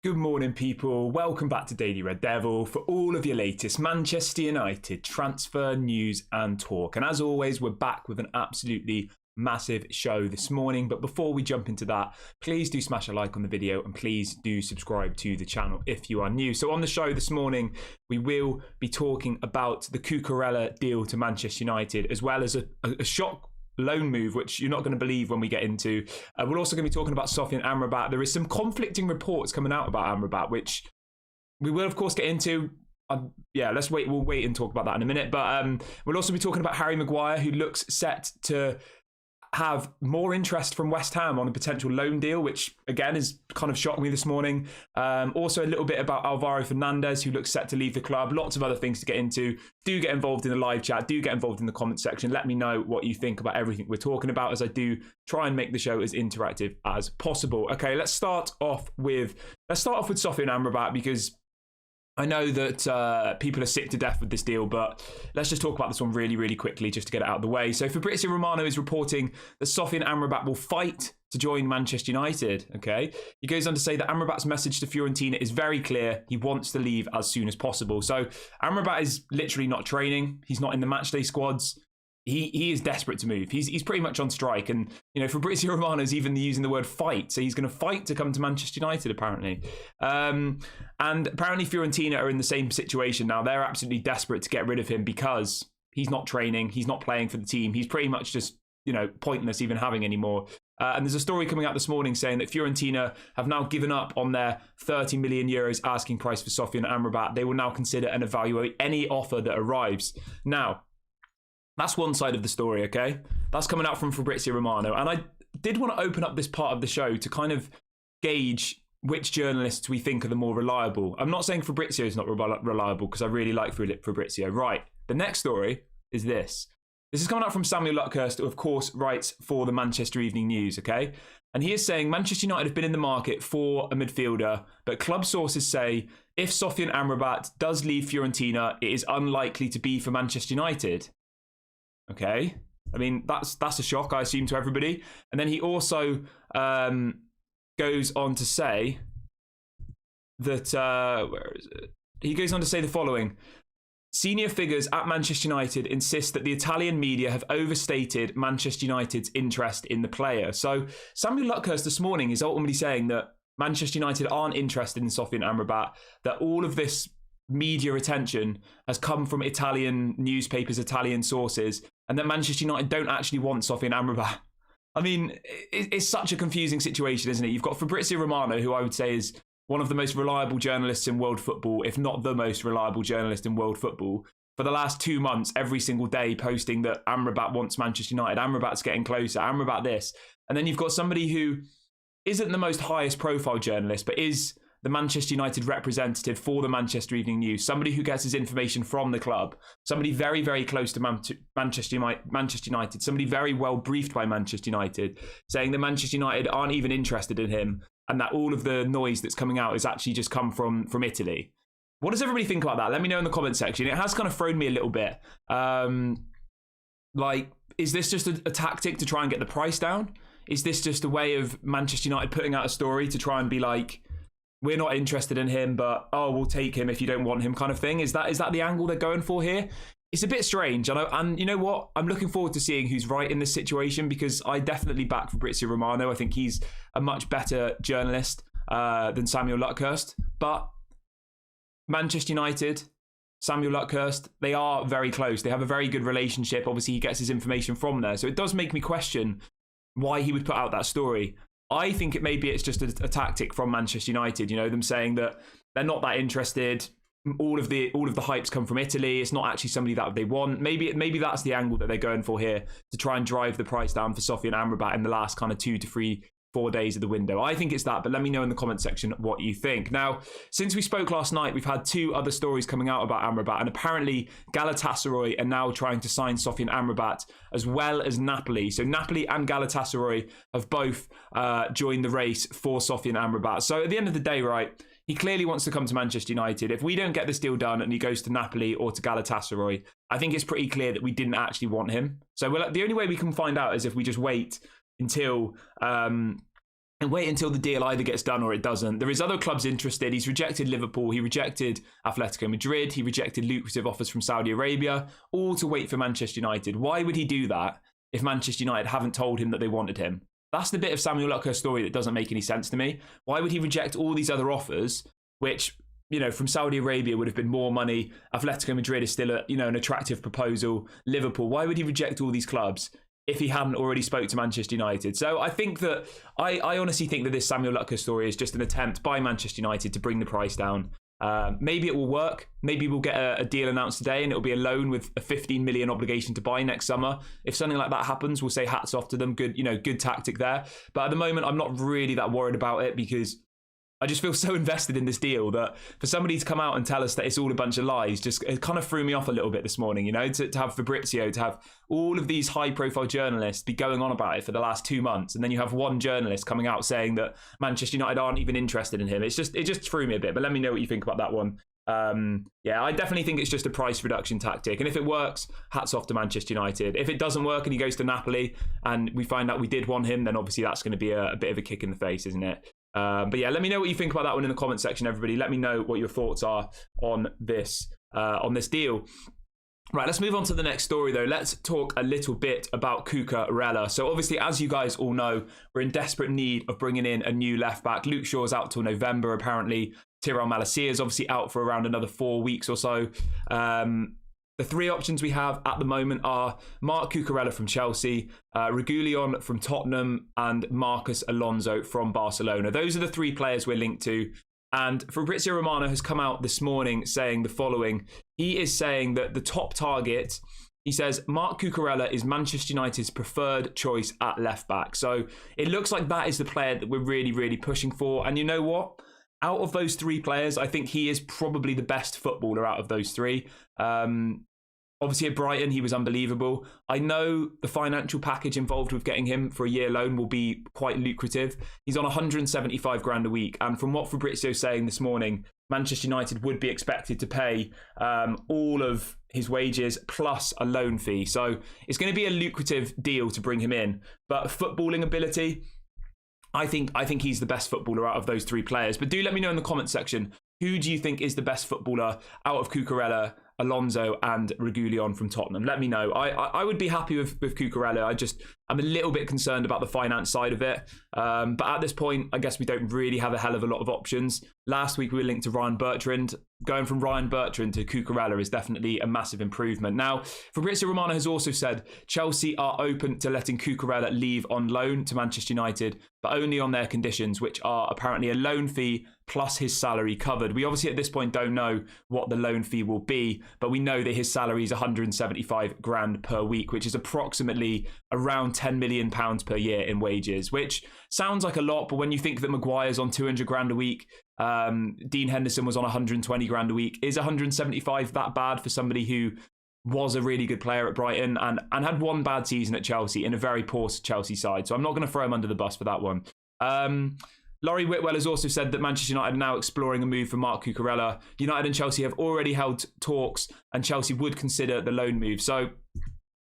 Good morning, people. Welcome back to Daily Red Devil for all of your latest Manchester United transfer news and talk. And as always, we're back with an absolutely massive show this morning. But before we jump into that, please do smash a like on the video and please do subscribe to the channel if you are new. So on the show this morning, we will be talking about the Cucurella deal to Manchester United, as well as a shock loan move, which you're not going to believe when we get into. We're also going to be talking about Sofiane Amrabat. There is some conflicting reports coming out about Amrabat, which we will, of course, get into. Yeah, let's wait. We'll wait and talk about that in a minute. But we'll also be talking about Harry Maguire, who looks set to have more interest from West Ham on a potential loan deal, which again is kind of shocked me this morning. Also a little bit about Alvaro Fernandez, who looks set to leave the club. Lots of other things to get into. Do get involved in the live chat. Do get involved in the comment section. Let me know what you think about everything we're talking about, as I do try and make the show as interactive as possible. Okay, let's start off with Sofiane Amrabat, because I know that people are sick to death with this deal, but let's just talk about this one really, really quickly just to get it out of the way. So Fabrizio Romano is reporting that Sofiane Amrabat will fight to join Manchester United, okay? He goes on to say that Amrabat's message to Fiorentina is very clear. He wants to leave as soon as possible. So Amrabat is literally not training. He's not in the matchday squads. He is desperate to move. He's pretty much on strike. And, you know, Fabrizio Romano is even using the word fight. So he's going to fight to come to Manchester United, apparently. And apparently Fiorentina are in the same situation now. They're absolutely desperate to get rid of him because he's not training. He's not playing for the team. He's pretty much just, you know, pointless even having any more. And there's a story coming out this morning saying that Fiorentina have now given up on their 30 million euros asking price for Sofiane Amrabat. They will now consider and evaluate any offer that arrives. Now, that's one side of the story, okay? That's coming out from Fabrizio Romano. And I did want to open up this part of the show to kind of gauge which journalists we think are the more reliable. I'm not saying Fabrizio is not reliable, because I really like Fabrizio. Right, the next story is this. This is coming out from Samuel Luckhurst, who of course writes for the Manchester Evening News, okay? And he is saying Manchester United have been in the market for a midfielder, but club sources say if Sofiane Amrabat does leave Fiorentina, it is unlikely to be for Manchester United. Okay, I mean, that's a shock, I assume, to everybody. And then he also goes on to say that, where is it? He goes on to say the following. Senior figures at Manchester United insist that the Italian media have overstated Manchester United's interest in the player. So Samuel Luckhurst this morning is ultimately saying that Manchester United aren't interested in Sofiane Amrabat, that all of this media attention has come from Italian newspapers, Italian sources, and that Manchester United don't actually want Sofiane Amrabat. I mean, it's such a confusing situation, isn't it? You've got Fabrizio Romano, who I would say is one of the most reliable journalists in world football, if not the most reliable journalist in world football, for the last 2 months, every single day posting that Amrabat wants Manchester United, Amrabat's getting closer, Amrabat this. And then you've got somebody who isn't the most highest profile journalist, but is the Manchester United representative for the Manchester Evening News, somebody who gets his information from the club, somebody very, very close to Manchester United, somebody very well briefed by Manchester United, saying that Manchester United aren't even interested in him and that all of the noise that's coming out has actually just come from Italy. What does everybody think about that? Let me know in the comment section. It has kind of thrown me a little bit. Like, is this just a tactic to try and get the price down? Is this just a way of Manchester United putting out a story to try and be like, we're not interested in him, but oh, we'll take him if you don't want him, kind of thing? Is that the angle they're going for here? It's a bit strange. And you know what? I'm looking forward to seeing who's right in this situation, because I definitely back Fabrizio Romano. I think he's a much better journalist than Samuel Luckhurst. But Manchester United, Samuel Luckhurst, they are very close. They have a very good relationship. Obviously, he gets his information from there. So it does make me question why he would put out that story. I think it's just a tactic from Manchester United, you know, them saying that they're not that interested. All of the hypes come from Italy. It's not actually somebody that they want. Maybe that's the angle that they're going for here, to try and drive the price down for Sofiane Amrabat in the last kind of 2 to 3, 4 days of the window. I think it's that, but let me know in the comment section what you think. Now, since we spoke last night, we've had 2 other stories coming out about Amrabat, and apparently Galatasaray are now trying to sign Sofiane Amrabat, as well as Napoli. So Napoli and Galatasaray have both joined the race for Sofiane Amrabat. So at the end of the day, right, he clearly wants to come to Manchester United. If we don't get this deal done and he goes to Napoli or to Galatasaray, I think it's pretty clear that we didn't actually want him. So the only way we can find out is if we just wait until and wait until the deal either gets done or it doesn't. There is other clubs interested. He's rejected Liverpool. He rejected Atletico Madrid. He rejected lucrative offers from Saudi Arabia, all to wait for Manchester United. Why would he do that if Manchester United haven't told him that they wanted him? That's the bit of Samuel Luckhurst's story that doesn't make any sense to me. Why would he reject all these other offers, which, from Saudi Arabia would have been more money? Atletico Madrid is still an attractive proposal. Liverpool. Why would he reject all these clubs if he hadn't already spoke to Manchester United? So I think that, I honestly think that this Samuel Luckhurst story is just an attempt by Manchester United to bring the price down. Maybe it will work. Maybe we'll get a deal announced today and it'll be a loan with a 15 million obligation to buy next summer. If something like that happens, we'll say hats off to them. Good tactic there. But at the moment, I'm not really that worried about it, because I just feel so invested in this deal that for somebody to come out and tell us that it's all a bunch of lies, it kind of threw me off a little bit this morning, to have Fabrizio, to have all of these high profile journalists be going on about it for the last 2 months. And then you have one journalist coming out saying that Manchester United aren't even interested in him. It just threw me a bit, but let me know what you think about that one. I definitely think it's just a price reduction tactic. And if it works, hats off to Manchester United. If it doesn't work and he goes to Napoli and we find out we did want him, then obviously that's going to be a bit of a kick in the face, isn't it? But yeah, let me know what you think about that one in the comment section, everybody. Let me know what your thoughts are on this deal. Right, let's move on to the next story, though. Let's talk a little bit about Cucurella. So obviously, as you guys all know, we're in desperate need of bringing in a new left-back. Luke Shaw's out till November, apparently. Tyrell Malacia is obviously out for around another 4 weeks or so. The three options we have at the moment are Marc Cucurella from Chelsea, Reguilón from Tottenham, and Marcos Alonso from Barcelona. Those are the three players we're linked to. And Fabrizio Romano has come out this morning saying the following. He is saying that the top target, he says, Marc Cucurella is Manchester United's preferred choice at left back. So it looks like that is the player that we're really, really pushing for. And you know what? Out of those three players, I think he is probably the best footballer out of those three. Obviously at Brighton, he was unbelievable. I know the financial package involved with getting him for a year loan will be quite lucrative. He's on 175 grand a week. And from what Fabrizio's saying this morning, Manchester United would be expected to pay all of his wages plus a loan fee. So it's going to be a lucrative deal to bring him in. But footballing ability, I think he's the best footballer out of those three players. But do let me know in the comment section, who do you think is the best footballer out of Cucurella, Alonso and Reguilón from Tottenham? Let me know. I would be happy with Cucurella. I'm a little bit concerned about the finance side of it. But at this point, I guess we don't really have a hell of a lot of options. Last week we were linked to Ryan Bertrand. Going from Ryan Bertrand to Cucurella is definitely a massive improvement. Now, Fabrizio Romano has also said Chelsea are open to letting Cucurella leave on loan to Manchester United, but only on their conditions, which are apparently a loan fee plus his salary covered. We obviously at this point don't know what the loan fee will be, but we know that his salary is 175 grand per week, which is approximately around 10 million pounds per year in wages, which sounds like a lot, but when you think that Maguire's on 200 grand a week, Dean Henderson was on 120 grand a week, is 175 that bad for somebody who was a really good player at Brighton and had one bad season at Chelsea in a very poor Chelsea side? So I'm not going to throw him under the bus for that one. Laurie Whitwell has also said that Manchester United are now exploring a move for Marc Cucurella. United and Chelsea have already held talks and Chelsea would consider the loan move. So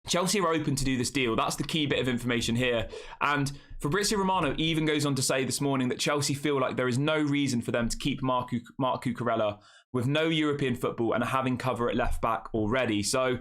Chelsea are open to do this deal. That's the key bit of information here. And Fabrizio Romano even goes on to say this morning that Chelsea feel like there is no reason for them to keep Marc Cucurella with no European football and having cover at left back already. So,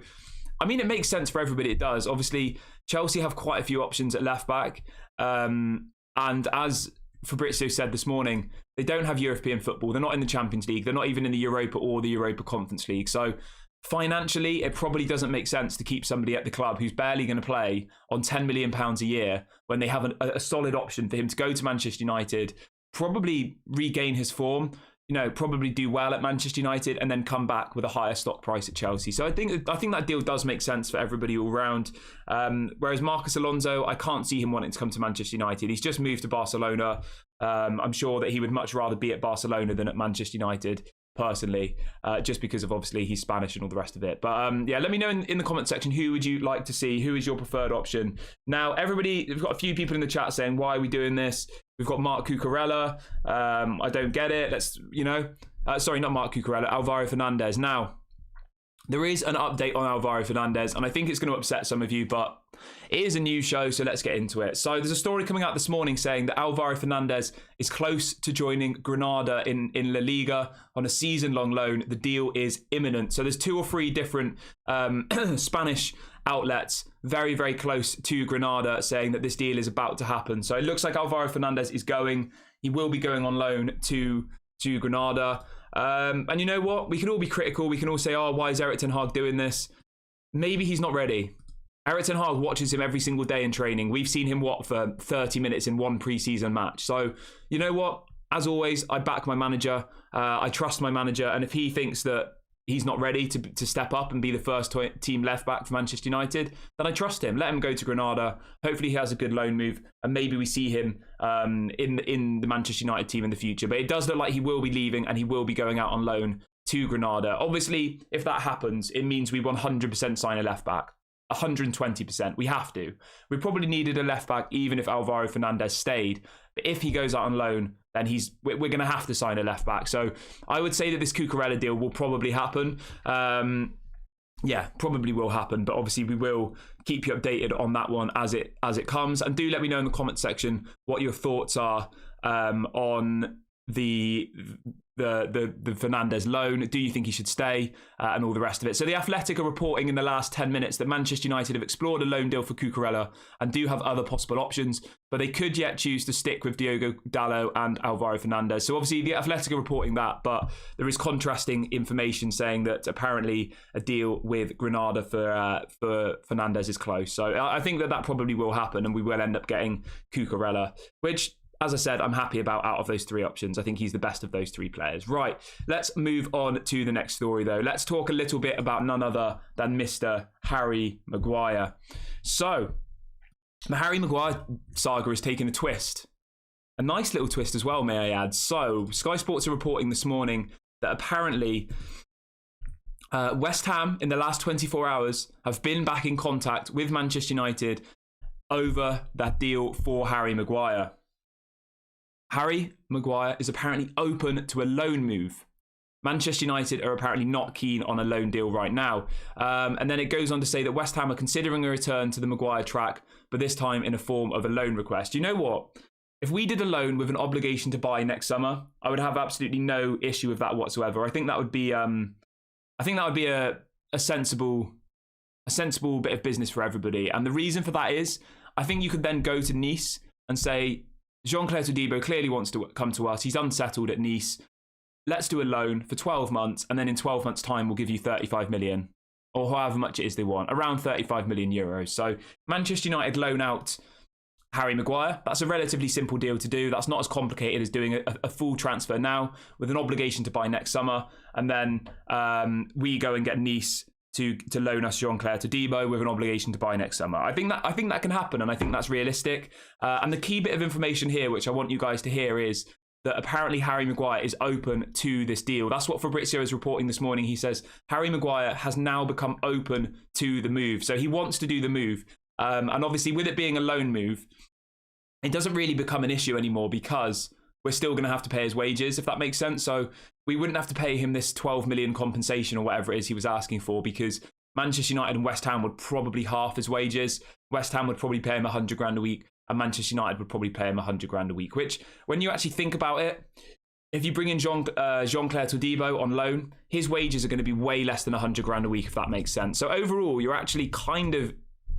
I mean, it makes sense for everybody. It does. Obviously, Chelsea have quite a few options at left back. And as Fabrizio said this morning, they don't have European football. They're not in the Champions League. They're not even in the Europa or the Europa Conference League. So financially, it probably doesn't make sense to keep somebody at the club who's barely going to play on £10 million a year when they have a solid option for him to go to Manchester United, probably regain his form, probably do well at Manchester United and then come back with a higher stock price at Chelsea. So I think that deal does make sense for everybody all round. Whereas Marcos Alonso, I can't see him wanting to come to Manchester United. He's just moved to Barcelona. I'm sure that he would much rather be at Barcelona than at Manchester United, personally, just because of obviously he's Spanish and all the rest of it. But yeah, let me know in the comment section, who would you like to see? Who is your preferred option? Now, everybody, we've got a few people in the chat saying, why are we doing this? We've got Marc Cucurella. I don't get it. Sorry, not Marc Cucurella, Alvaro Fernandez. Now, There is an update on Alvaro Fernandez, and I think it's going to upset some of you, but it is a new show, so let's get into it. So there's a story coming out this morning saying that Alvaro Fernandez is close to joining Granada in La Liga on a season-long loan. The deal is imminent. So there's 2 or 3 different Spanish outlets very, very close to Granada saying that this deal is about to happen. So it looks like Alvaro Fernandez is going. He will be going on loan to Granada. And you know what? We can all be critical. We can all say, oh, why is Erik ten Hag doing this? Maybe he's not ready. Erik ten Hag watches him every single day in training. We've seen him, for 30 minutes in one pre-season match. So, you know what? As always, I back my manager. I trust my manager. And if he thinks that he's not ready to step up and be the first team left back for Manchester United, then I trust him. Let him go to Granada. Hopefully he has a good loan move, and maybe we see him in the Manchester United team in the future. But it does look like he will be leaving, and he will be going out on loan to Granada. Obviously, if that happens, it means we 100% sign a left back. 120%. We have to. We probably needed a left back even if Alvaro Fernandez stayed. But if he goes out on loan, then we're going to have to sign a left back. So I would say that this Cucurella deal will probably happen. Yeah, probably will happen. But obviously we will keep you updated on that one as it comes. And do let me know in the comment section what your thoughts are on the Fernandez loan. Do you think he should stay and all the rest of it? So the Athletic are reporting in the last 10 minutes that Manchester United have explored a loan deal for Cucurella and do have other possible options, but they could yet choose to stick with Diogo Dalot and Alvaro Fernandez. So obviously the Athletic are reporting that, but there is contrasting information saying that apparently a deal with Granada for Fernandez is close. So I think that probably will happen, and we will end up getting Cucurella, which, as I said, I'm happy about out of those 3 options. I think he's the best of those 3 players. Right, let's move on to the next story, though. Let's talk a little bit about none other than Mr. Harry Maguire. So, the Harry Maguire saga is taking a twist. A nice little twist as well, may I add. So, Sky Sports are reporting this morning that apparently West Ham, in the last 24 hours, have been back in contact with Manchester United over that deal for Harry Maguire. Harry Maguire is apparently open to a loan move. Manchester United are apparently not keen on a loan deal right now. And then it goes on to say that West Ham are considering a return to the Maguire track, but this time in a form of a loan request. You know what? If we did a loan with an obligation to buy next summer, I would have absolutely no issue with that whatsoever. I think that would be a sensible bit of business for everybody. And the reason for that is, I think you could then go to Nice and say, Jean-Claire Todibo clearly wants to come to us. He's unsettled at Nice. Let's do a loan for 12 months, and then in 12 months' time, we'll give you 35 million, or however much it is they want, around 35 million euros. So Manchester United loan out Harry Maguire. That's a relatively simple deal to do. That's not as complicated as doing a full transfer now with an obligation to buy next summer, and then we go and get Nice to loan us Jean-Claire Todibo with an obligation to buy next summer. I think that can happen, and I think that's realistic. And the key bit of information here, which I want you guys to hear, is that apparently Harry Maguire is open to this deal. That's what Fabrizio is reporting this morning. He says Harry Maguire has now become open to the move. So he wants to do the move. And obviously with it being a loan move, it doesn't really become an issue anymore because we're still going to have to pay his wages, if that makes sense. So we wouldn't have to pay him this 12 million compensation or whatever it is he was asking for, because Manchester United and West Ham would probably half his wages. West Ham would probably pay him 100 grand a week, and Manchester United would probably pay him 100 grand a week, which, when you actually think about it, if you bring in Jean-Claire Todibo on loan, his wages are going to be way less than 100 grand a week, if that makes sense. So overall, you're actually kind of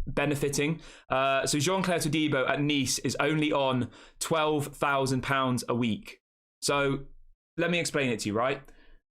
benefiting. So Jean-Claire Todibo at Nice is only on £12,000 a week. So let me explain it to you, right?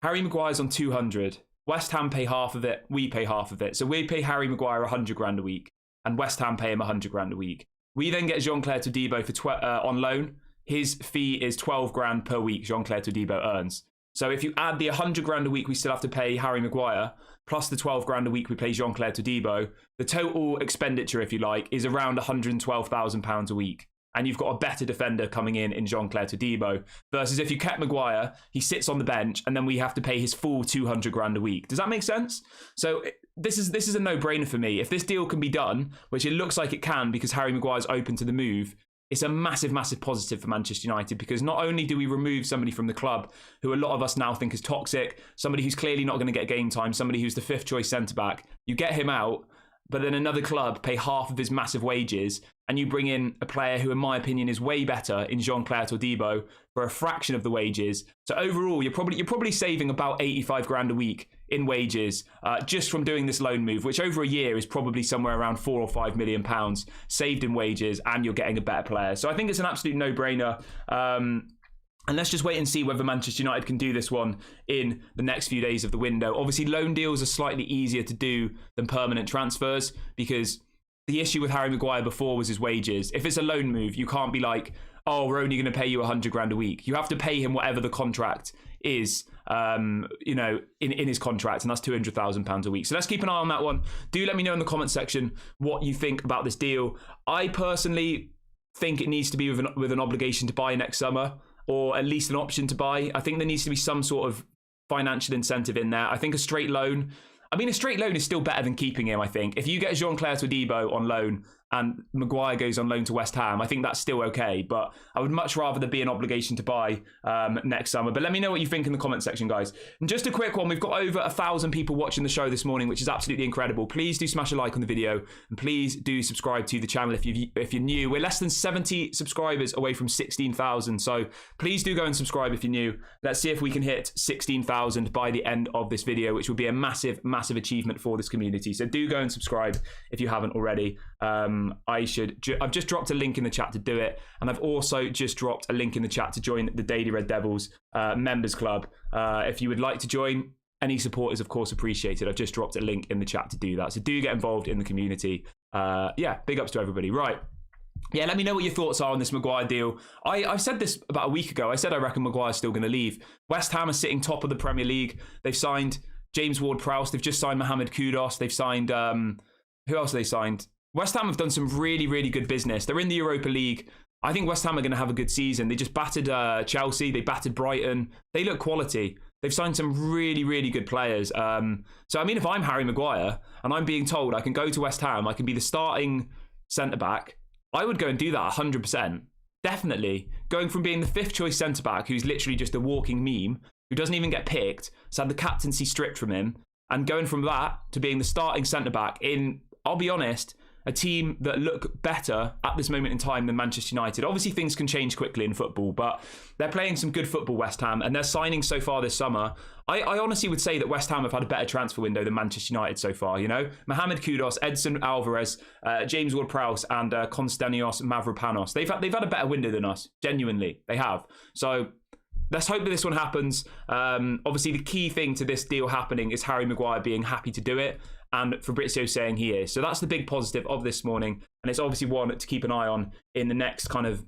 Harry Maguire's on 200. West Ham pay half of it. We pay half of it. So we pay Harry Maguire 100 grand a week, and West Ham pay him 100 grand a week. We then get Jean-Claire Todibo on loan. His fee is 12 grand per week Jean-Claire Todibo earns. So if you add the 100 grand a week we still have to pay Harry Maguire, plus the 12 grand a week we pay Jean-Claire Todibo, the total expenditure, if you like, is around £112,000 a week. And you've got a better defender coming in Jean-Claire Todibo. Versus if you kept Maguire, he sits on the bench, and then we have to pay his full 200 grand a week. Does that make sense? So this is a no-brainer for me. If this deal can be done, which it looks like it can because Harry Maguire's open to the move, it's a massive, massive positive for Manchester United, because not only do we remove somebody from the club who a lot of us now think is toxic, somebody who's clearly not going to get game time, somebody who's the fifth choice centre-back, you get him out, but then another club pay half of his massive wages, and you bring in a player who, in my opinion, is way better in Jean-Claire Todibo for a fraction of the wages. So overall, you're probably saving about 85 grand a week in wages just from doing this loan move, which over a year is probably somewhere around £4 or £5 million saved in wages, and you're getting a better player. So I think it's an absolute no-brainer. And let's just wait and see whether Manchester United can do this one in the next few days of the window. Obviously, loan deals are slightly easier to do than permanent transfers, because the issue with Harry Maguire before was his wages. If it's a loan move, you can't be like, oh, we're only going to pay you 100 grand a week. You have to pay him whatever the contract is, in his contract, and that's £200,000 a week. So let's keep an eye on that one. Do let me know in the comment section what you think about this deal. I personally think it needs to be with an obligation to buy next summer, or at least an option to buy. I think there needs to be some sort of financial incentive in there. I think a straight loan is still better than keeping him, I think. If you get Jean-Claire Todibo on loan and Maguire goes on loan to West Ham, I think that's still okay. But I would much rather there be an obligation to buy next summer. But let me know what you think in the comment section, guys. And just a quick one, we've got over 1,000 people watching the show this morning, which is absolutely incredible. Please do smash a like on the video, and please do subscribe to the channel if you're new. We're less than 70 subscribers away from 16,000, so please do go and subscribe if you're new. Let's see if we can hit 16,000 by the end of this video, which would be a massive, massive achievement for this community. So do go and subscribe if you haven't already. I've just dropped a link in the chat to do it, and I've also just dropped a link in the chat to join the Daily Red Devils members club. If you would like to join, any support is of course appreciated. I've just dropped a link in the chat to do that, so do get involved in the community. Yeah, big ups to everybody. Right, yeah, let me know what your thoughts are on this Maguire deal. I've said this about a week ago. I said I reckon Maguire's still going to leave. West Ham are sitting top of the Premier League. They've signed James Ward-Prowse. They've just signed Mohamed Kudus. They've signed who else have they signed? West Ham have done some really, really good business. They're in the Europa League. I think West Ham are going to have a good season. They just battered Chelsea. They battered Brighton. They look quality. They've signed some really, really good players. So, I mean, if I'm Harry Maguire and I'm being told I can go to West Ham, I can be the starting centre-back, I would go and do that 100%. Definitely. Going from being the fifth choice centre-back, who's literally just a walking meme, who doesn't even get picked, so had the captaincy stripped from him, and going from that to being the starting centre-back in, I'll be honest, a team that look better at this moment in time than Manchester United. Obviously, things can change quickly in football, but they're playing some good football, West Ham, and their signings so far this summer, I honestly would say that West Ham have had a better transfer window than Manchester United so far, you know? Mohamed Kudus, Edson Alvarez, James Ward-Prowse, and Konstanios Mavropanos. They've had a better window than us, genuinely. They have. So let's hope that this one happens. Obviously, the key thing to this deal happening is Harry Maguire being happy to do it, and Fabrizio saying he is. So that's the big positive of this morning, and it's obviously one to keep an eye on in the next kind of,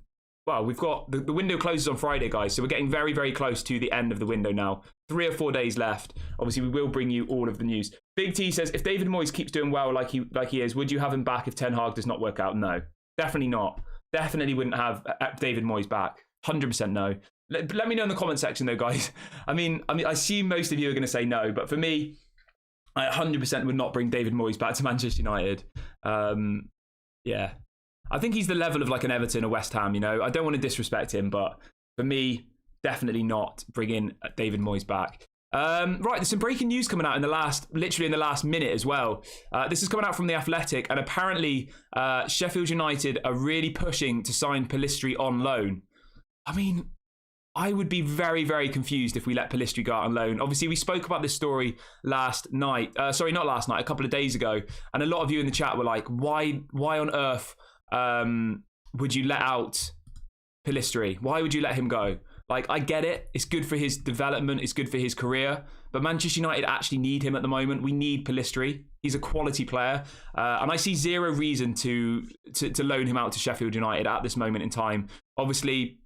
well, we've got, the window closes on Friday, guys, so we're getting very, very close to the end of the window now. 3 or 4 days left. Obviously, we will bring you all of the news. Big T says, if David Moyes keeps doing well like he is, would you have him back if Ten Hag does not work out? No, definitely not. Definitely wouldn't have David Moyes back. 100% no. Let me know in the comment section, though, guys. I mean, I assume most of you are going to say no, but for me, I 100% would not bring David Moyes back to Manchester United. Yeah. I think he's the level of like an Everton or West Ham, you know. I don't want to disrespect him, but for me, definitely not bringing David Moyes back. Right, there's some breaking news coming out literally in the last minute as well. This is coming out from The Athletic, and apparently Sheffield United are really pushing to sign Pellistri on loan. I mean, I would be very, very confused if we let Pellistri go out on loan. Obviously, we spoke about this story last night. Sorry, not last night, a couple of days ago. And a lot of you in the chat were like, why on earth would you let out Pellistri? Why would you let him go? Like, I get it. It's good for his development. It's good for his career. But Manchester United actually need him at the moment. We need Pellistri. He's a quality player. And I see zero reason to loan him out to Sheffield United at this moment in time. Obviously,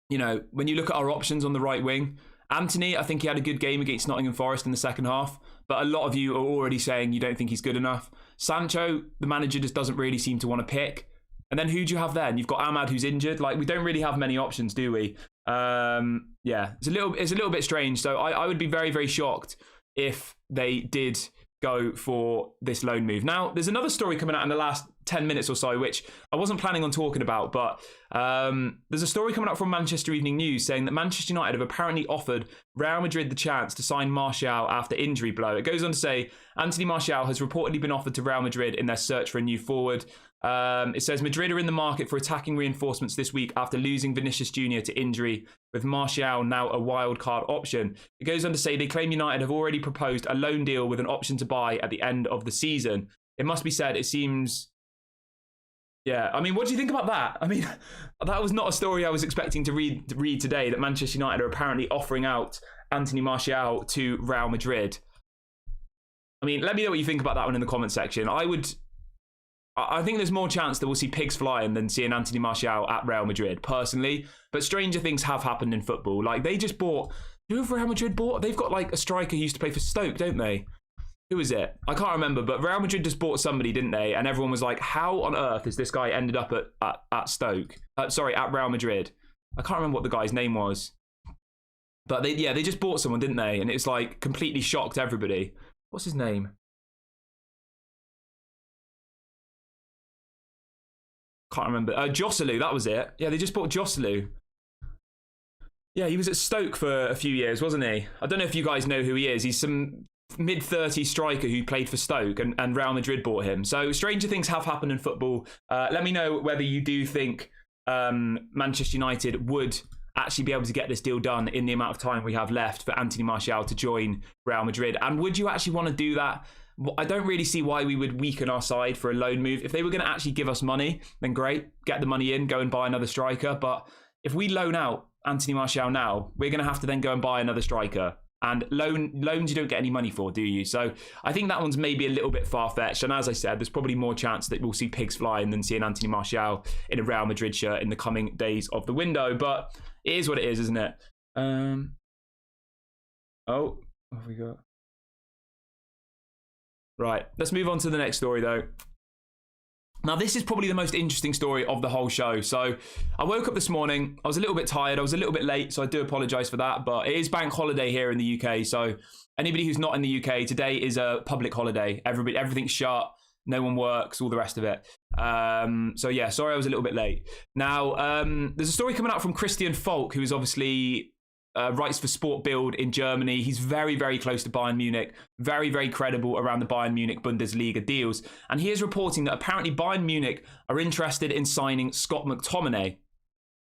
you know, when you look at our options on the right wing, Anthony, I think he had a good game against Nottingham Forest in the second half, but a lot of you are already saying you don't think he's good enough. Sancho, the manager just doesn't really seem to want to pick. And then who do you have then? You've got Ahmad, who's injured. Like, we don't really have many options, do we? Yeah, it's a little bit strange. So I would be very, very shocked if they did go for this loan move. Now, there's another story coming out in the last 10 minutes or so, which I wasn't planning on talking about, but there's a story coming up from Manchester Evening News saying that Manchester United have apparently offered Real Madrid the chance to sign Martial after injury blow. It goes on to say Anthony Martial has reportedly been offered to Real Madrid in their search for a new forward. It says Madrid are in the market for attacking reinforcements this week after losing Vinicius Jr. to injury, with Martial now a wild card option. It goes on to say they claim United have already proposed a loan deal with an option to buy at the end of the season. It must be said, it seems... Yeah, I mean, what do you think about that? I mean, that was not a story I was expecting to read today, that Manchester United are apparently offering out Anthony Martial to Real Madrid. I mean, let me know what you think about that one in the comment section. I think there's more chance that we'll see pigs flying than seeing Anthony Martial at Real Madrid, personally. But stranger things have happened in football. Like, they just bought... Who have Real Madrid bought? They've got, like, a striker who used to play for Stoke, don't they? Who is it? I can't remember, but Real Madrid just bought somebody, didn't they? And everyone was like, how on earth has this guy ended up at Stoke? At Real Madrid. I can't remember what the guy's name was. But they just bought someone, didn't they? And it's like completely shocked everybody. What's his name? Can't remember. Joselu, that was it. Yeah, they just bought Joselu. Yeah, he was at Stoke for a few years, wasn't he? I don't know if you guys know who he is. He's some mid-30s striker who played for Stoke, and Real Madrid bought him. So stranger things have happened in football. Let me know whether you do think Manchester United would actually be able to get this deal done in the amount of time we have left for Anthony Martial to join Real Madrid. And would you actually want to do that? I don't really see why we would weaken our side for a loan move. If they were going to actually give us money, then great. Get the money in, go and buy another striker. But if we loan out Anthony Martial now, we're going to have to then go and buy another striker. And loans you don't get any money for, do you? So I think that one's maybe a little bit far-fetched. And as I said, there's probably more chance that we'll see pigs flying than seeing Anthony Martial in a Real Madrid shirt in the coming days of the window. But it is what it is, isn't it? Oh, what have we got? Right, let's move on to the next story, though. Now, this is probably the most interesting story of the whole show. So I woke up this morning. I was a little bit tired. I was a little bit late, so I do apologise for that. But it is bank holiday here in the UK. So anybody who's not in the UK, today is a public holiday. Everything's shut. No one works, all the rest of it. So yeah, sorry I was a little bit late. Now, there's a story coming out from Christian Falk, who is obviously... writes for Sport Bild in Germany. He's very, very close to Bayern Munich. Very, very credible around the Bayern Munich Bundesliga deals. And he is reporting that apparently Bayern Munich are interested in signing Scott McTominay.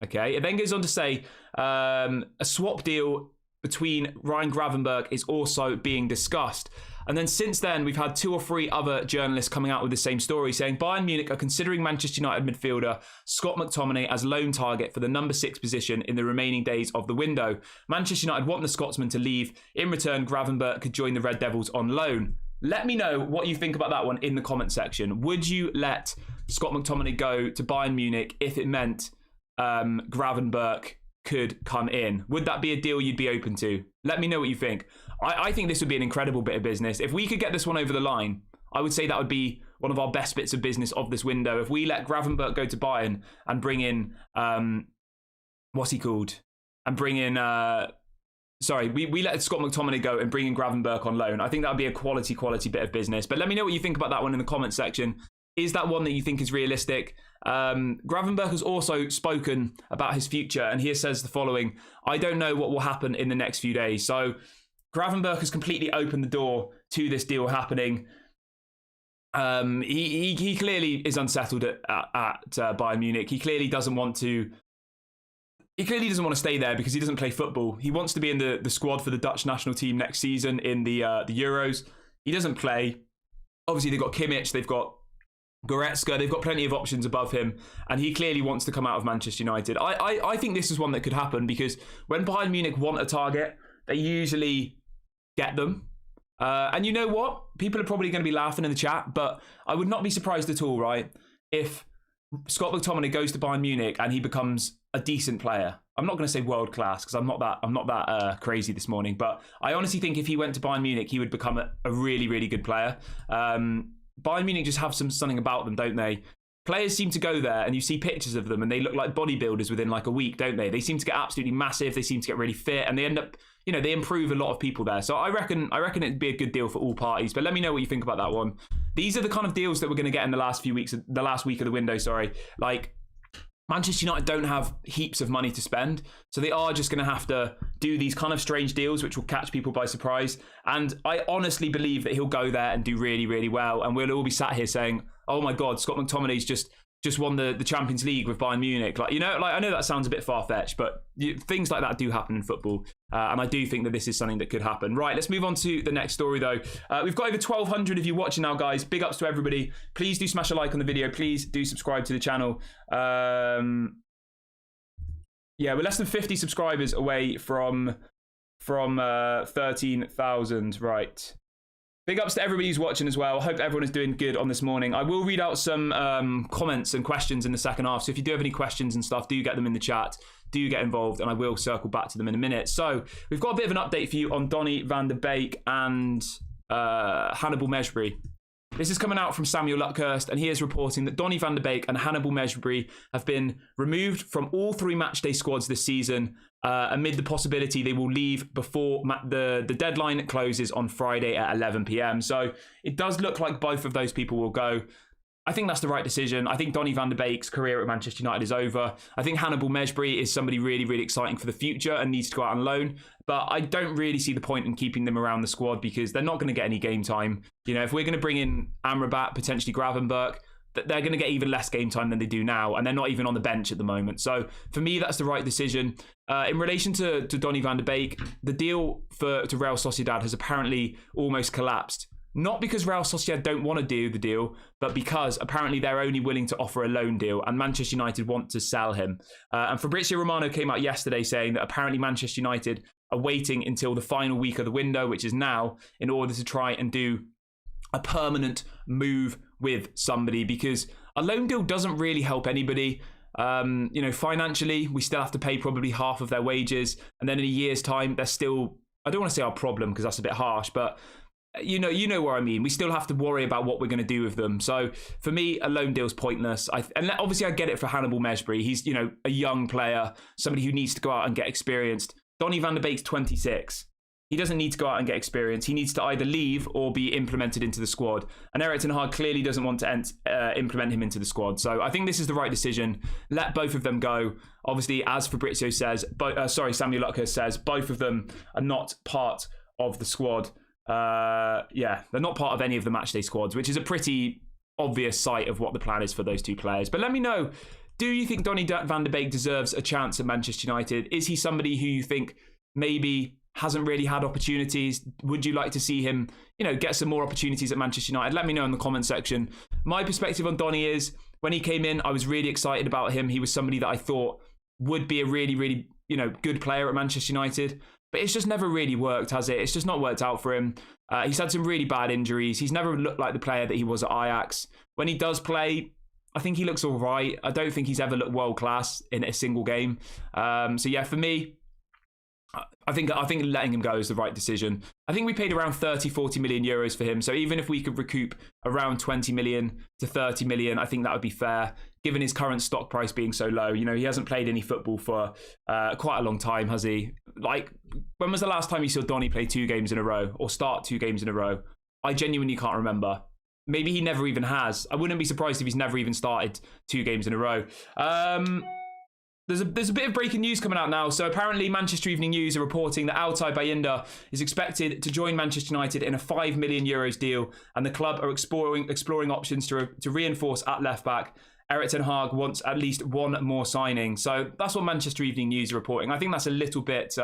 Okay, it then goes on to say a swap deal between Ryan Gravenberch is also being discussed. And then since then, we've had 2 or 3 other journalists coming out with the same story, saying Bayern Munich are considering Manchester United midfielder Scott McTominay as loan target for the number 6 position in the remaining days of the window. Manchester United want the Scotsman to leave. In return, Gravenberch could join the Red Devils on loan. Let me know what you think about that one in the comment section. Would you let Scott McTominay go to Bayern Munich if it meant Gravenberch could come in? Would that be a deal you'd be open to? Let me know what you think. I think this would be an incredible bit of business. If we could get this one over the line, I would say that would be one of our best bits of business of this window. If we let Gravenberch go to Bayern and bring in, what's he called? And bring in, we let Scott McTominay go and bring in Gravenberch on loan. I think that would be a quality bit of business. But let me know what you think about that one in the comment section. Is that one that you think is realistic? Gravenberch has also spoken about his future, and he says the following: I don't know what will happen in the next few days. So Gravenberch has completely opened the door to this deal happening. He clearly is unsettled at Bayern Munich. He clearly doesn't want to stay there because he doesn't play football. He wants to be in the squad for the Dutch national team next season in the Euros. He doesn't play. Obviously, they've got Kimmich, they've got Goretzka, they've got plenty of options above him, and he clearly wants to come out of Manchester United. I think this is one that could happen because when Bayern Munich want a target, they usually get them. And you know what? People are probably going to be laughing in the chat, but I would not be surprised at all, right, if Scott McTominay goes to Bayern Munich and he becomes a decent player. I'm not going to say world class because I'm not that crazy this morning, but I honestly think if he went to Bayern Munich, he would become a really, really good player. Bayern Munich just have something about them, don't they? Players seem to go there and you see pictures of them and they look like bodybuilders within like a week, don't they? They seem to get absolutely massive. They seem to get really fit and they end up, they improve a lot of people there. So I reckon it'd be a good deal for all parties. But let me know what you think about that one. these are the kind of deals that we're going to get in the last week of the window. Sorry, like Manchester United don't have heaps of money to spend, so they are just going to have to do these kind of strange deals which will catch people by surprise. And I honestly believe that he'll go there and do really, really well, and we'll all be sat here saying, oh my god, Scott McTominay's just won the Champions League with Bayern Munich. Like, you know, like I know that sounds a bit far-fetched, but things like that do happen in football. And I do think that this is something that could happen. Right, let's move on to the next story, though. We've got over 1,200 of you watching now, guys. Big ups to everybody. Please do smash a like on the video. Please do subscribe to the channel. Yeah, we're less than 50 subscribers away from 13,000. Right. Big ups to everybody who's watching as well. Hope everyone is doing good on this morning. I will read out some comments and questions in the second half. So if you do have any questions and stuff, do get them in the chat. Do get involved, and I will circle back to them in a minute. So we've got a bit of an update for you on Donny van de Beek and Hannibal Mejbri. This is coming out from Samuel Luckhurst, and he is reporting that Donny van de Beek and Hannibal Mejbri have been removed from all 3 matchday squads this season amid the possibility they will leave before the deadline closes on Friday at 11 p.m. So it does look like both of those people will go. I think that's the right decision. I think Donny van de Beek's career at Manchester United is over. I think Hannibal Mejbri is somebody really, really exciting for the future and needs to go out on loan. But I don't really see the point in keeping them around the squad because they're not going to get any game time. You know, if we're going to bring in Amrabat, potentially Gravenberch, they're going to get even less game time than they do now. And they're not even on the bench at the moment. So for me, that's the right decision. In relation to Donny van de Beek, the deal to Real Sociedad has apparently almost collapsed. Not because Real Sociedad don't want to do the deal, but because apparently they're only willing to offer a loan deal and Manchester United want to sell him. And Fabrizio Romano came out yesterday saying that apparently Manchester United are waiting until the final week of the window, which is now, in order to try and do a permanent move with somebody, because a loan deal doesn't really help anybody. You know, financially, we still have to pay probably half of their wages. And then in a year's time, they're still, I don't want to say our problem because that's a bit harsh, but you know what I mean. We still have to worry about what we're going to do with them. So for me, a loan deal's pointless. And obviously I get it for Hannibal Mejbri. He's, you know, a young player, somebody who needs to go out and get experienced. Donny van de Beek's 26. He doesn't need to go out and get experience. He needs to either leave or be implemented into the squad. And Erik ten Hag clearly doesn't want to implement him into the squad. So I think this is the right decision. Let both of them go. Obviously, as Fabrizio says, Samuel Luckhurst says, both of them are not part of the squad. Yeah, they're not part of any of the matchday squads, which is a pretty obvious sight of what the plan is for those two players. But let me know, do you think Donny van de Beek deserves a chance at Manchester United? Is he somebody who you think maybe hasn't really had opportunities? Would you like to see him, you know, get some more opportunities at Manchester United? Let me know in the comment section. My perspective on Donny is, when he came in, I was really excited about him. He was somebody that I thought would be a really, really, you know, good player at Manchester United. But it's just never really worked, has it? It's just not worked out for him. He's had some really bad injuries. He's never looked like the player that he was at Ajax. When he does play, I think he looks all right. I don't think he's ever looked world class in a single game. So yeah, for me, I think letting him go is the right decision. I think we paid around 30-40 million euros for him. So even if we could recoup around 20 million to 30 million, I think that would be fair, given his current stock price being so low. You know, he hasn't played any football for quite a long time, has he? Like, when was the last time you saw Donny play 2 games in a row or start 2 games in a row? I genuinely can't remember. Maybe he never even has. I wouldn't be surprised if he's never even started 2 games in a row. There's a bit of breaking news coming out now. So apparently Manchester Evening News are reporting that Altay Bayindir is expected to join Manchester United in a €5 million deal, and the club are exploring options to reinforce at left back. Erik ten Hag wants at least one more signing. So that's what Manchester Evening News are reporting. I think that's a little bit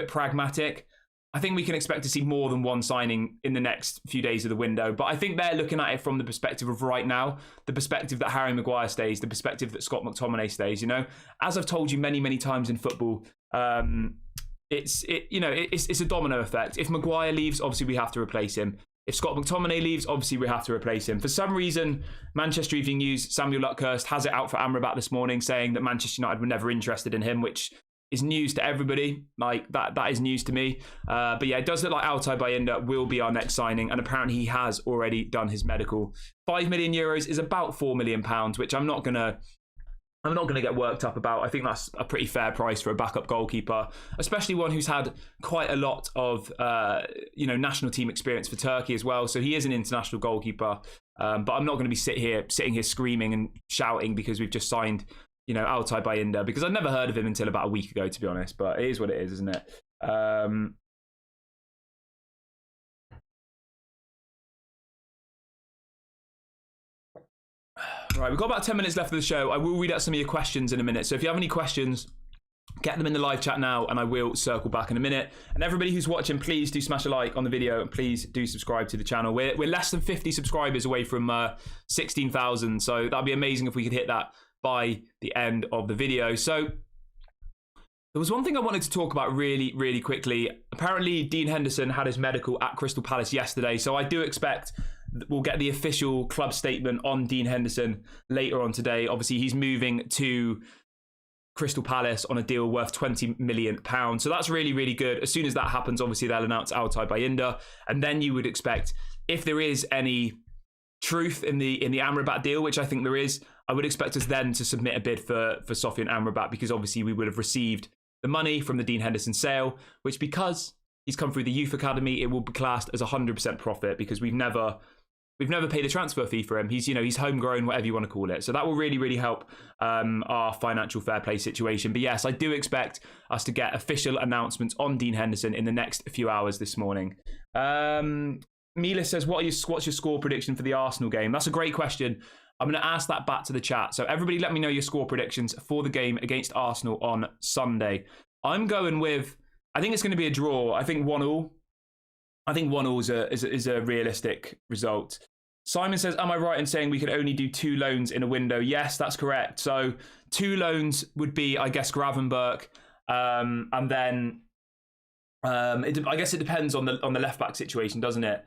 pragmatic. I think we can expect to see more than one signing in the next few days of the window. But I think they're looking at it from the perspective of right now, the perspective that Harry Maguire stays, the perspective that Scott McTominay stays. You know, as I've told you many, many times in football, it's a domino effect. If Maguire leaves, obviously we have to replace him. If Scott McTominay leaves, obviously we have to replace him. For some reason, Manchester Evening News, Samuel Luckhurst, has it out for Amrabat this morning, saying that Manchester United were never interested in him, which is news to everybody. Like, that is news to me. But yeah, it does look like Altay Bayindir will be our next signing, and apparently he has already done his medical. €5 million is about £4 million, which I'm not gonna I'm not going to get worked up about. I think that's a pretty fair price for a backup goalkeeper, especially one who's had quite a lot of national team experience for Turkey as well. So he is an international goalkeeper. But I'm not going to be sitting here screaming and shouting because we've just signed, Altay Bayındır, because I'd never heard of him until about a week ago, to be honest. But it is what it is, isn't it? Right, we've got about 10 minutes left of the show. I will read out some of your questions in a minute. So if you have any questions, get them in the live chat now, and I will circle back in a minute. And everybody who's watching, please do smash a like on the video, and please do subscribe to the channel. We're less than 50 subscribers away from 16,000, so that'd be amazing if we could hit that by the end of the video. So there was one thing I wanted to talk about really, really quickly. Apparently, Dean Henderson had his medical at Crystal Palace yesterday, so I do expect we'll get the official club statement on Dean Henderson later on today. Obviously, he's moving to Crystal Palace on a deal worth £20 million. So that's really, really good. As soon as that happens, obviously they'll announce Altay Bayındır, and then you would expect, if there is any truth in the Amrabat deal, which I think there is, I would expect us then to submit a bid for Sofiane Amrabat, because obviously we would have received the money from the Dean Henderson sale, which, because he's come through the youth academy, it will be classed as 100% profit, because we've never paid a transfer fee for him. He's homegrown, whatever you want to call it. So that will really, really help our financial fair play situation. But yes, I do expect us to get official announcements on Dean Henderson in the next few hours this morning. Mila says, what's your score prediction for the Arsenal game? That's a great question. I'm going to ask that back to the chat. So everybody let me know your score predictions for the game against Arsenal on Sunday. I'm going with, I think it's going to be a draw. I think 1-1. I think 1-1 is a realistic result. Simon says, am I right in saying we could only do 2 loans in a window? Yes, that's correct. So 2 loans would be, I guess, Gravenberch, and then I guess it depends on the left back situation, doesn't it?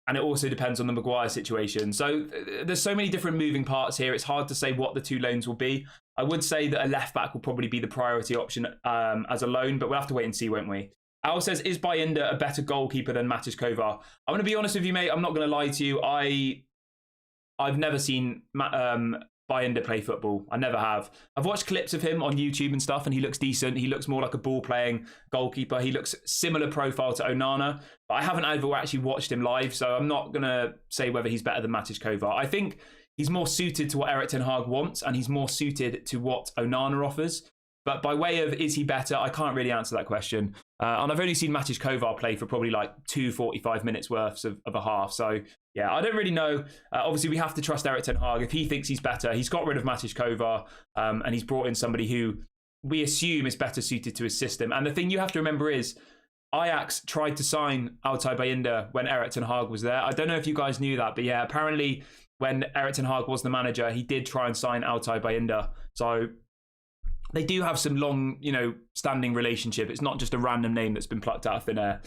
And it also depends on the Maguire situation. So there's so many different moving parts here. It's hard to say what the 2 loans will be. I would say that a left back will probably be the priority option as a loan, but we'll have to wait and see, won't we? Al says, is Bayındır a better goalkeeper than Matis Kovar? I'm going to be honest with you, mate. I'm not going to lie to you. I've never seen Bayındır play football. I never have. I've watched clips of him on YouTube and stuff, and he looks decent. He looks more like a ball-playing goalkeeper. He looks similar profile to Onana, but I haven't ever actually watched him live, so I'm not going to say whether he's better than Matis Kovar. I think he's more suited to what Erik ten Hag wants, and he's more suited to what Onana offers. But by way of, is he better? I can't really answer that question. And I've only seen Matis Kovar play for probably like 45 minutes worth of a half. So, yeah, I don't really know. Obviously, we have to trust Erik ten Hag. If he thinks he's better, he's got rid of Matis Kovar, and he's brought in somebody who we assume is better suited to his system. And the thing you have to remember is, Ajax tried to sign Altay Bayındır when Erik ten Hag was there. I don't know if you guys knew that, but yeah, apparently when Erik ten Hag was the manager, he did try and sign Altay Bayındır. So they do have some long, standing relationship. It's not just a random name that's been plucked out of thin air.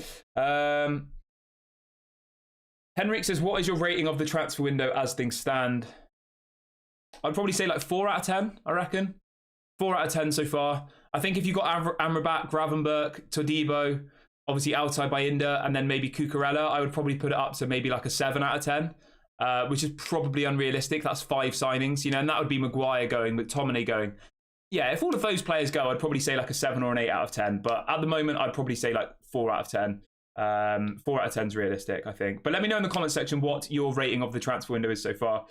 Henrik says, what is your rating of the transfer window as things stand? I'd probably say like 4 out of 10, I reckon. 4 out of 10 so far. I think if you got Amrabat, Gravenberch, Todibo, obviously Altay Bayındır, and then maybe Cucurella, I would probably put it up to maybe like a 7 out of 10. Which is probably unrealistic. That's 5 signings, and that would be Maguire going, McTominay going. Yeah, if all of those players go, I'd probably say like a 7 or an 8 out of 10. But at the moment, I'd probably say like 4 out of 10. 4 out of 10 is realistic, I think. But let me know in the comment section what your rating of the transfer window is so far.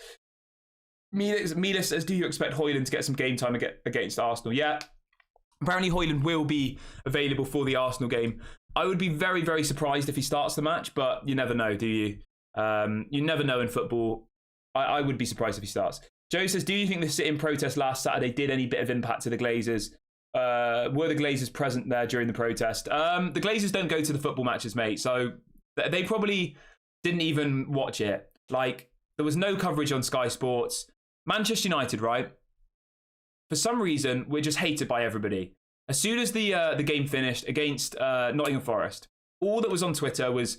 Mila says, do you expect Højlund to get some game time against Arsenal? Yeah. Apparently, Højlund will be available for the Arsenal game. I would be very, very surprised if he starts the match, but you never know, do you? You never know in football. I would be surprised if he starts. Joe says, do you think the sit-in protest last Saturday did any bit of impact to the Glazers? Were the Glazers present there during the protest? The Glazers don't go to the football matches, mate, so they probably didn't even watch it. Like, there was no coverage on Sky Sports. Manchester United, right? For some reason, we're just hated by everybody. As soon as the game finished against Nottingham Forest, all that was on Twitter was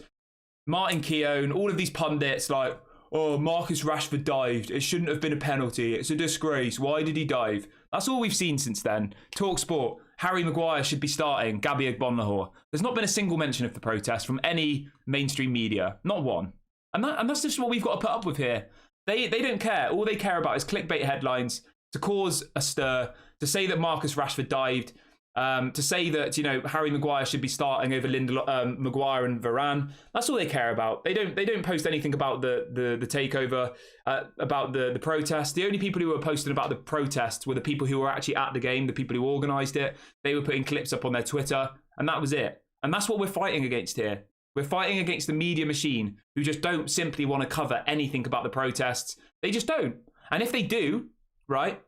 Martin Keown, all of these pundits like, oh, Marcus Rashford dived. It shouldn't have been a penalty. It's a disgrace. Why did he dive? That's all we've seen since then. Talk Sport. Harry Maguire should be starting. Gabby Agbonlahor. There's not been a single mention of the protest from any mainstream media. Not one. And that's just what we've got to put up with here. They don't care. All they care about is clickbait headlines to cause a stir, to say that Marcus Rashford dived, to say that, you know, Harry Maguire should be starting over Maguire and Varane. That's all they care about. They don't post anything about the takeover, about the protest. The only people who were posting about the protests were the people who were actually at the game, the people who organised it. They were putting clips up on their Twitter, and that was it. And that's what we're fighting against here. We're fighting against the media machine who just don't simply want to cover anything about the protests. They just don't. And if they do, right,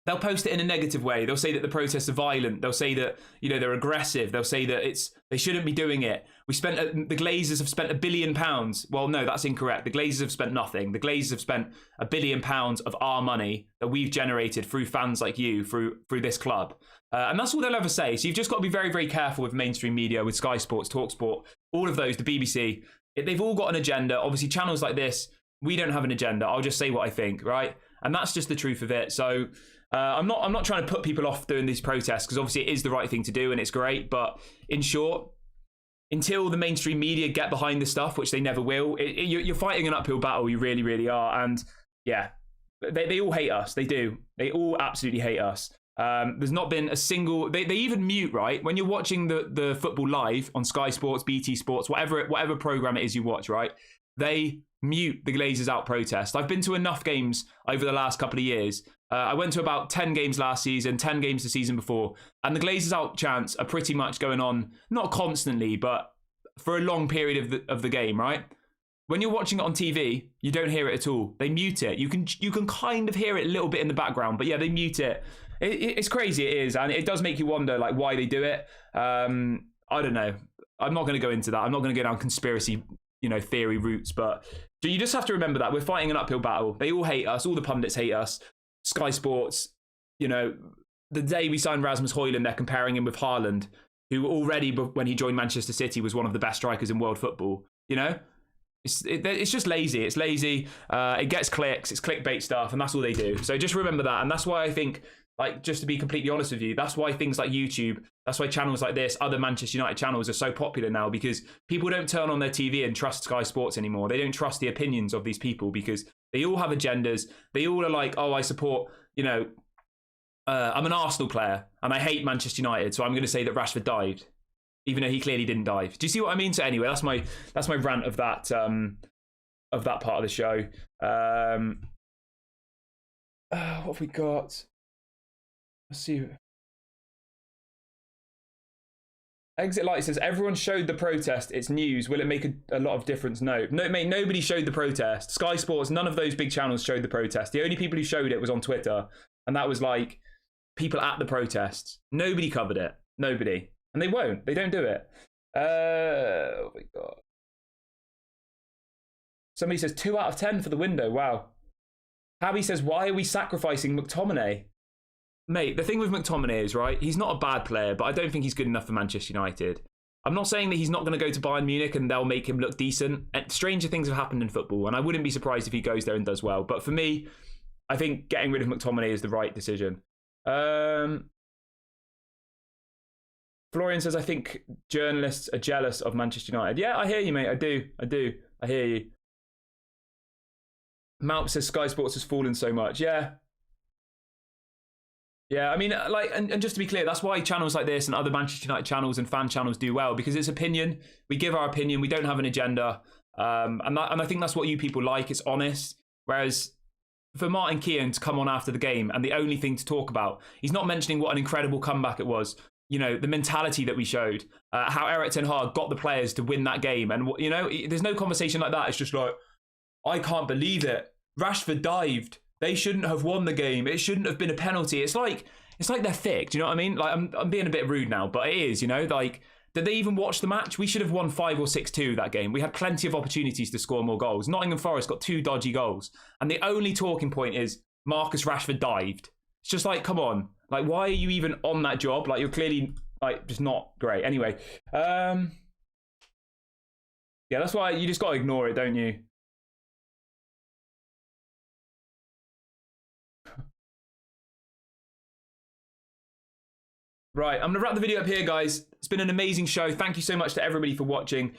they'll post it in a negative way. They'll say that the protests are violent. They'll say that, you know, they're aggressive. They'll say that they shouldn't be doing it. The Glazers have spent £1 billion. Well, no, that's incorrect. The Glazers have spent nothing. The Glazers have spent £1 billion of our money that we've generated through fans like you, through this club. And that's all they'll ever say. So you've just got to be very, very careful with mainstream media, with Sky Sports, TalkSport, all of those, the BBC. They've all got an agenda. Obviously, channels like this, we don't have an agenda. I'll just say what I think, right? And that's just the truth of it. So I'm not trying to put people off doing these protests, because obviously it is the right thing to do and it's great. But in short, until the mainstream media get behind this stuff, which they never will, you're fighting an uphill battle. You really, really are. And yeah, they all hate us. They do. They all absolutely hate us. There's not been a single. They even mute, right, when you're watching the football live on Sky Sports, BT Sports, whatever program it is you watch, right? They mute the Glazers out protest. I've been to enough games over the last couple of years. I went to about 10 games last season, 10 games the season before, and the Glazers out chants are pretty much going on, not constantly, but for a long period of the game, right? When you're watching it on TV, you don't hear it at all. They mute it. You can kind of hear it a little bit in the background, but yeah, they mute it. It's crazy, it is, and it does make you wonder, like, why they do it. I don't know. I'm not going to go into that. I'm not going to go down conspiracy, theory routes, but you just have to remember that we're fighting an uphill battle. They all hate us. All the pundits hate us. Sky Sports, the day we signed Rasmus Højlund, they're comparing him with Haaland, who already, when he joined Manchester City, was one of the best strikers in world football. It's just lazy. It's lazy. It gets clicks. It's clickbait stuff, and that's all they do. So just remember that. And that's why I think, like, just to be completely honest with you, that's why things like YouTube, that's why channels like this, other Manchester United channels, are so popular now, because people don't turn on their TV and trust Sky Sports anymore. They don't trust the opinions of these people, because they all have agendas. They all are like, oh, I support, I'm an Arsenal player and I hate Manchester United, so I'm going to say that Rashford dived, even though he clearly didn't dive. Do you see what I mean? So anyway, that's my rant of that part of the show. What have we got? Let's see. Exit Light says, everyone showed the protest. It's news. Will it make a lot of difference? No, mate, nobody showed the protest. Sky Sports, none of those big channels showed the protest. The only people who showed it was on Twitter, and that was like people at the protests. Nobody covered it. Nobody. And they won't. They don't do it. Oh my God. Somebody says 2 out of 10 for the window. Wow. Habby says, why are we sacrificing McTominay? Mate, the thing with McTominay is, right, he's not a bad player, but I don't think he's good enough for Manchester United. I'm not saying that he's not going to go to Bayern Munich and they'll make him look decent. And stranger things have happened in football, and I wouldn't be surprised if he goes there and does well. But for me, I think getting rid of McTominay is the right decision. Florian says, I think journalists are jealous of Manchester United. Yeah, I hear you, mate. I do. I hear you. Malp says Sky Sports has fallen so much. Yeah. Yeah, I mean, like, and just to be clear, that's why channels like this and other Manchester United channels and fan channels do well, because it's opinion. We give our opinion. We don't have an agenda. And I think that's what you people like. It's honest. Whereas for Martin Keown to come on after the game and the only thing to talk about, he's not mentioning what an incredible comeback it was. The mentality that we showed, how Erik ten Hag got the players to win that game. And, there's no conversation like that. It's just like, I can't believe it. Rashford dived. They shouldn't have won the game. It shouldn't have been a penalty. It's like they're thick. Do you know what I mean? Like, I'm being a bit rude now, but it is, like, did they even watch the match? We should have won 5 or 6-2 that game. We had plenty of opportunities to score more goals. Nottingham Forest got 2 dodgy goals. And the only talking point is Marcus Rashford dived. It's just like, come on. Like, why are you even on that job? Like, you're clearly, like, just not great. Anyway. Yeah, that's why you just got to ignore it, don't you? Right, I'm going to wrap the video up here, guys. It's been an amazing show. Thank you so much to everybody for watching.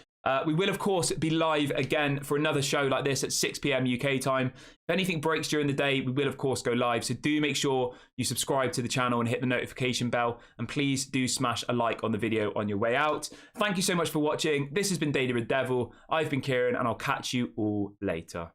We will, of course, be live again for another show like this at 6 p.m. UK time. If anything breaks during the day, we will, of course, go live. So do make sure you subscribe to the channel and hit the notification bell. And please do smash a like on the video on your way out. Thank you so much for watching. This has been Daily Red Devil. I've been Kieran, and I'll catch you all later.